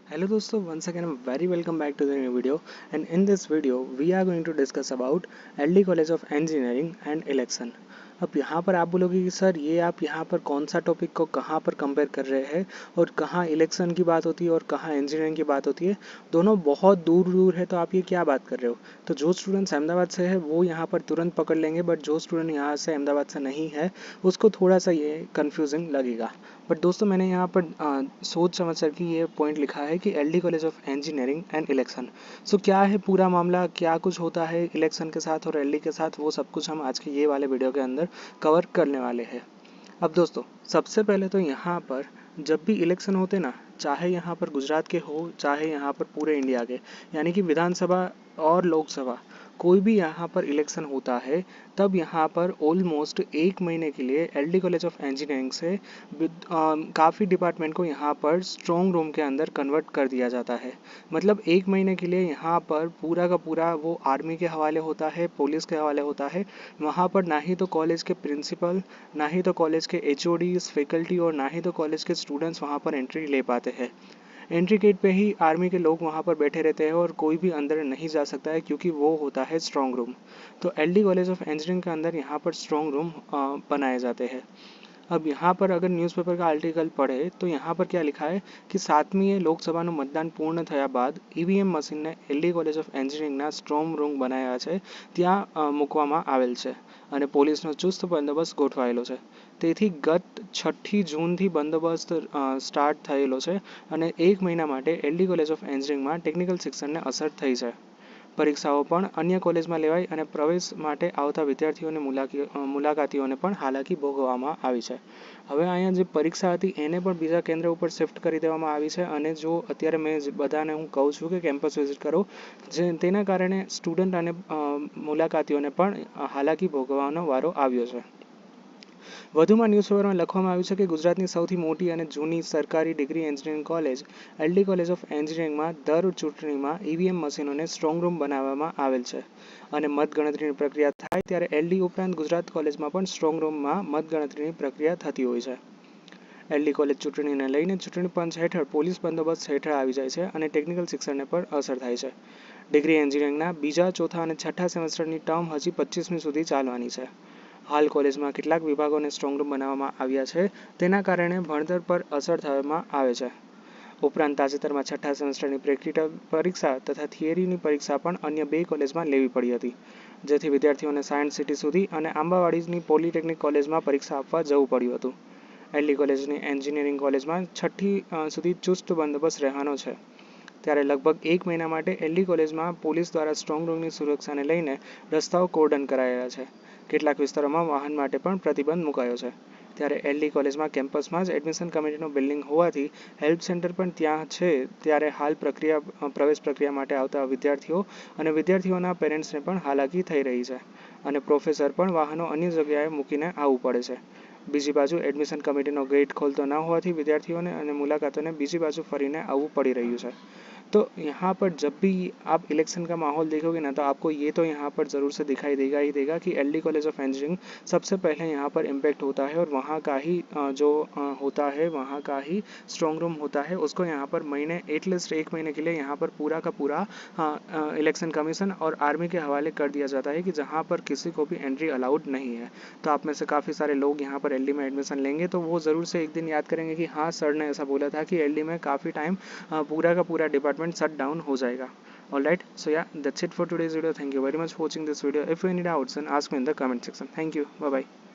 Hello दोस्तों, once again very welcome back to the new video, and in this video we are going to discuss about LD College of Engineering and election। अब यहाँ पर आप बोलोगे कि sir ये आप यहाँ पर कौन सा टॉपिक को कहाँ पर कंपेयर कर रहे हैं और कहाँ इलेक्शन की बात होती है और कहाँ इंजीनियरिंग की बात होती है। दोनों बहुत दूर दूर है, तो आप ये क्या बात कर रहे हो। तो जो स्टूडेंट्स अहमदाबाद से है वो यहाँ पर तुरंत पकड़ लेंगे, बट जो स्टूडेंट यहाँ से अहमदाबाद से नहीं है उसको थोड़ा सा ये कन्फ्यूजिंग लगेगा। बट दोस्तों मैंने यहाँ पर सोच समझ कर कि ये पॉइंट लिखा है कि LD college of engineering and election. So क्या है पूरा मामला, क्या कुछ होता है इलेक्शन के साथ और LD के साथ, वो सब कुछ हम आज के ये वाले वीडियो के अंदर कवर करने वाले हैं। अब दोस्तों सबसे पहले तो यहाँ पर जब भी इलेक्शन होते ना, चाहे यहाँ पर गुजरात के हो चाहे यहाँ पर पूरे इंडिया के, यानी कि विधानसभा और लोकसभा, कोई भी यहाँ पर इलेक्शन होता है तब यहाँ पर ऑलमोस्ट एक महीने के लिए LD कॉलेज ऑफ इंजीनियरिंग से काफ़ी डिपार्टमेंट को यहाँ पर स्ट्रॉन्ग रूम के अंदर कन्वर्ट कर दिया जाता है। मतलब एक महीने के लिए यहाँ पर पूरा का पूरा वो आर्मी के हवाले होता है, पुलिस के हवाले होता है। वहाँ पर ना ही तो कॉलेज के प्रिंसिपल, ना ही तो कॉलेज के HODs, फैकल्टी और ना ही तो कॉलेज के स्टूडेंट्स वहाँ पर एंट्री ले पाते हैं। एंट्री गेट पे ही आर्मी के लोग वहाँ पर बैठे रहते हैं और कोई भी अंदर नहीं जा सकता है, क्योंकि वो होता है स्ट्रॉन्ग रूम। तो LD कॉलेज ऑफ इंजीनियरिंग के अंदर यहाँ पर स्ट्रॉन्ग रूम बनाए जाते हैं। अब यहाँ पर अगर न्यूज़पेपर का आर्टिकल पढ़े तो यहाँ पर क्या लिखा है कि 7મી લોકસભાનું મતદાન પૂર્ણ થયા બાદ EVM મશીનને LD કોલેજ ઓફ એન્જિનિયરિંગના સ્ટ્રોંગ રૂમ બનાવ્યા છે ત્યાં મૂકવામાં આવેલ છે અને પોલીસનો ચુસ્ત બંદોબસ્ત ગોઠવાયેલો છે। તેથી ગત 6ઠી જૂનથી બંદોબસ્ત સ્ટાર્ટ થયેલો છે અને એક મહિના માટે LD કોલેજ ઓફ એન્જિનિયરિંગમાં ટેકનિકલ શિક્ષણને અસર થઈ છે। પરીક્ષાઓ પણ અન્ય કોલેજમાં લેવાઈ અને પ્રવેશ માટે આવતા વિદ્યાર્થીઓને મુલાકાતીઓને પણ હાલાકી ભોગવવામાં આવી છે। હવે અહીંયા જે પરીક્ષા હતી એને પણ બીજા કેન્દ્ર ઉપર શિફ્ટ કરી દેવામાં આવી છે અને જો અત્યારે મેં બધાને હું કહું છું કે કેમ્પસ વિઝિટ કરો, જે તેના કારણે સ્ટુડન્ટ અને મુલાકાતીઓને પણ હાલાકી ભોગવવાનો વારો આવ્યો છે। વધુમાં ન્યૂઝપેપરમાં લખવામાં આવ્યું છે કે ગુજરાતની સૌથી મોટી અને જૂની સરકારી degree engineering college LD college of એન્જિનિયરિંગમાં દર ચૂંટણીમાં EVM મશીનોને સ્ટ્રોંગ રૂમ બનાવવામાં આવેલ છે અને મતગણતરીની પ્રક્રિયા થાય ત્યારે LD ઉપરાંત ગુજરાત કોલેજમાં પણ સ્ટ્રોંગ રૂમમાં મતગણતરીની પ્રક્રિયા થતી હોય છે। LD કોલેજ ચૂંટણીને લઈને ચૂંટણી પંચ હેઠળ પોલીસ બંદોબસ્ત હેઠળ આવી જાય છે અને ટેકનિકલ શિક્ષણને પણ અસર થાય છે। ડિગ્રી એન્જિનિયરિંગના બીજા, ચોથા અને છઠ્ઠા સેમેસ્ટરની ટર્મ હજી 25મી સુધી ચાલવાની છે। હાલ કોલેજમાં કેટલાક વિભાગોને સ્ટ્રોંગ રૂમ બનાવવામાં આવ્યા છે, તેના કારણે ભણતર પર અસર થવામાં આવે છે। ઉપરાંત તાજેતરમાં છઠ્ઠા સેમેસ્ટરની પ્રેક્ટિકલ પરીક્ષા તથા થિયરીની પરીક્ષા પણ અન્ય 2 કોલેજમાં લેવી પડી હતી, જેથી વિદ્યાર્થીઓને સાયન્સ સિટી સુધી અને આંબાવાડીની પોલિટેકનિક કોલેજમાં પરીક્ષા આપવા જવું પડ્યું હતું। LD કોલેજની એન્જિનિયરિંગ કોલેજમાં 6ઠી સુધી ચુસ્ત બંદોબસ્ત રહેવાનો છે। ત્યારે લગભગ એક મહિના માટે LD કોલેજમાં પોલીસ દ્વારા સ્ટ્રોંગ રૂમની સુરક્ષાને લઈને રસ્તાઓ કોર્ડન કરાયેલા છે। કેટલાક વિસ્તારોમાં વાહન માટે પણ પ્રતિબંધ મુકાયો છે। ત્યારે LD કોલેજમાં કેમ્પસમાં જ એડમિશન કમિટીનું બિલ્ડિંગ હોવાથી હેલ્પ સેન્ટર પણ ત્યાં છે। ત્યારે હાલ પ્રવેશ પ્રક્રિયા માટે આવતા વિદ્યાર્થીઓ અને વિદ્યાર્થીઓના પેરેન્ટ્સને પણ હાલાકી થઈ રહી છે અને પ્રોફેસર પણ વાહનો અન્ય જગ્યાએ મૂકીને આવવું પડે છે। બીજી બાજુ એડમિશન કમિટીનો ગેટ ખોલતો ન હોવાથી વિદ્યાર્થીઓને અને मुलाकातों બીજી बाजू फरीने આવવું પડી રહ્યું છે। तो यहाँ पर जब भी आप इलेक्शन का माहौल देखोगे ना, तो आपको ये तो यहाँ पर ज़रूर से दिखाई देगा ही देगा कि LD कॉलेज ऑफ इंजीनियरिंग सबसे पहले यहाँ पर इम्पैक्ट होता है और वहाँ का ही जो होता है, वहाँ का ही स्ट्रॉन्ग रूम होता है, उसको यहाँ पर महीने एटलीस्ट एक महीने के लिए यहाँ पर पूरा का पूरा इलेक्शन कमीशन और आर्मी के हवाले कर दिया जाता है कि जहाँ पर किसी को भी एंट्री अलाउड नहीं है। तो आप में से काफ़ी सारे लोग यहाँ पर LD में एडमिशन लेंगे तो वो ज़रूर से एक दिन याद करेंगे कि हाँ सर ने ऐसा बोला था कि LD में काफ़ी टाइम पूरा का पूरा डिपार्टमेंट शट डाउन हो जाएगा। Alright, so yeah, that's it for today's video. Thank you very much for watching this video. If you have any doubts, then ask me in the comment section. Thank you. Bye bye.